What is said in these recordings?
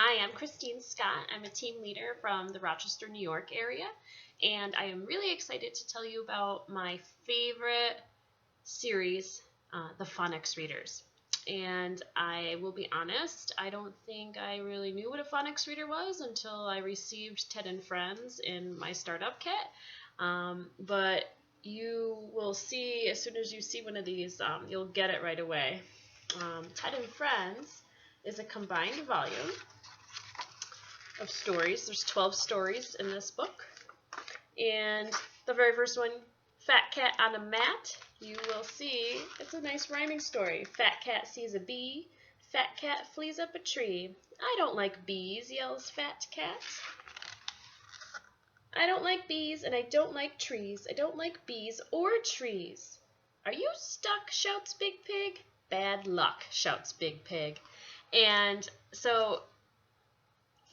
Hi, I'm Christine Scott. I'm a team leader from the Rochester, New York area, and I am really excited to tell you about my favorite series, the Phonics Readers. And I will be honest, I don't think I really knew what a phonics reader was until I received Ted and Friends in my startup kit. But you will see, as soon as you see one of these, you'll get it right away. Ted and Friends is a combined volume of stories. There's 12 stories in this book. And the very first one, Fat Cat on a Mat, you will see it's a nice rhyming story. Fat cat sees a bee. Fat cat flees up a tree. I don't like bees, yells Fat Cat. I don't like bees and I don't like trees. I don't like bees or trees. Are you stuck, shouts Big Pig. Bad luck, shouts Big Pig. And so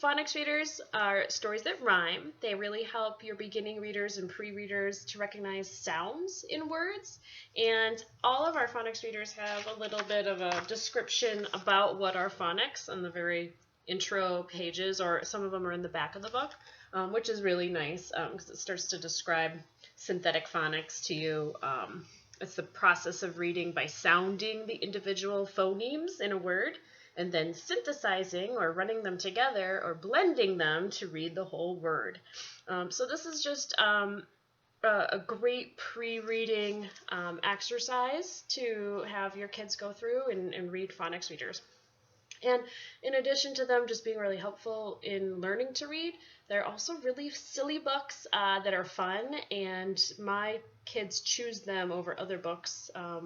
phonics readers are stories that rhyme. They really help your beginning readers and pre-readers to recognize sounds in words. And all of our phonics readers have a little bit of a description about what are phonics on the very intro pages, or some of them are in the back of the book, which is really nice because it starts to describe synthetic phonics to you. It's the process of reading by sounding the individual phonemes in a word, and then synthesizing or running them together or blending them to read the whole word. So this is just a great pre-reading exercise to have your kids go through and read phonics readers. And in addition to them just being really helpful in learning to read, they're also really silly books that are fun, and my kids choose them over other books, I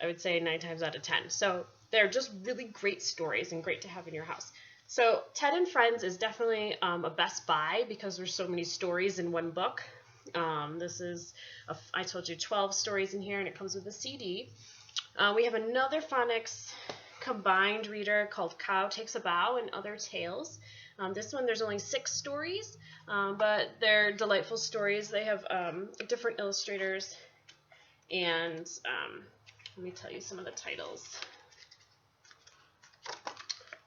would say 9 times out of 10. So they're just really great stories and great to have in your house. So Ted and Friends is definitely a best buy because there's so many stories in one book. This is, I told you, 12 stories in here, and it comes with a CD. We have another phonics combined reader called Cow Takes a Bow and Other Tales. This one, there's only 6 stories, but they're delightful stories. They have different illustrators, and let me tell you some of the titles.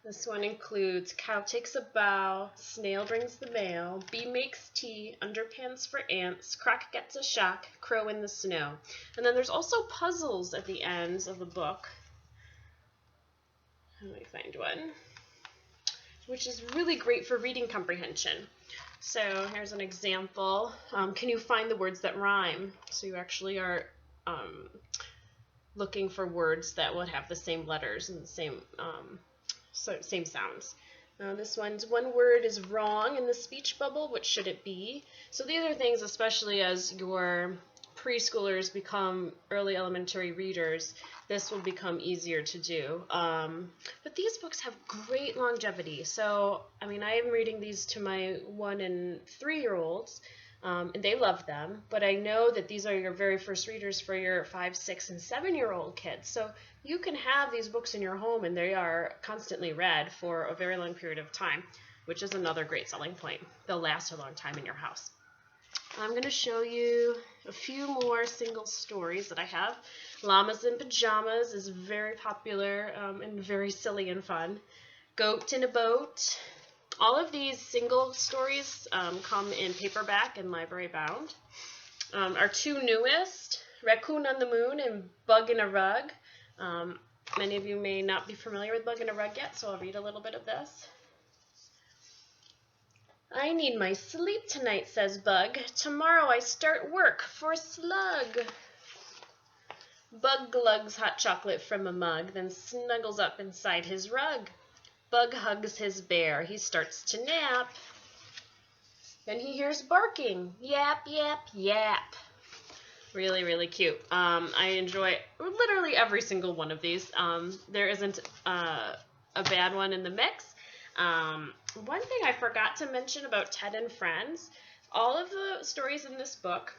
This one includes Cow Takes a Bow, Snail Brings the Mail, Bee Makes Tea, Underpants for Ants, Croc Gets a Shock, Crow in the Snow. And then there's also puzzles at the ends of the book. Let me find one, which is really great for reading comprehension. So here's an example. Can you find the words that rhyme? So you actually are looking for words that would have the same letters and the same sounds. This one's one word is wrong in the speech bubble. What should it be? So these are things, especially as your preschoolers become early elementary readers, this will become easier to do. But these books have great longevity. So, I mean, I am reading these to my 1- and 3-year-olds, and they love them. But I know that these are your very first readers for your 5-, 6-, and 7-year-old kids. So you can have these books in your home, and they are constantly read for a very long period of time, which is another great selling point. They'll last a long time in your house. I'm going to show you a few more single stories that I have. Llamas in Pajamas is very popular and very silly and fun. Goat in a Boat. All of these single stories come in paperback and library bound. Our 2 newest, Raccoon on the Moon and Bug in a Rug. Many of you may not be familiar with Bug in a Rug yet, so I'll read a little bit of this. I need my sleep tonight, says Bug. Tomorrow I start work for Slug. Bug glugs hot chocolate from a mug, then snuggles up inside his rug. Bug hugs his bear. He starts to nap. Then he hears barking. Yap, yap, yap. Really, really cute. I enjoy literally every single one of these. There isn't a bad one in the mix. One thing I forgot to mention about Ted and Friends, all of the stories in this book,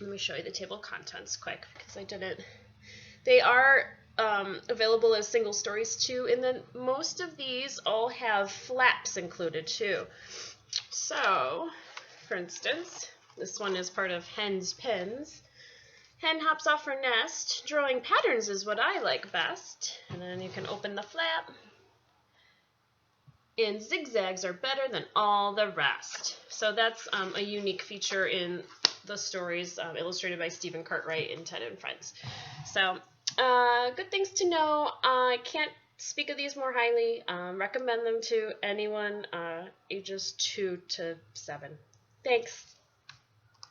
let me show you the table of contents quick because I didn't. They are available as single stories too, and then most of these all have flaps included too. So, for instance, this one is part of Hen's Pins. Hen hops off her nest. Drawing patterns is what I like best. And then you can open the flap. and zigzags are better than all the rest. So that's a unique feature in the stories illustrated by Stephen Cartwright in Ted and Friends. So good things to know. I can't speak of these more highly. Recommend them to anyone ages 2 to 7. Thanks.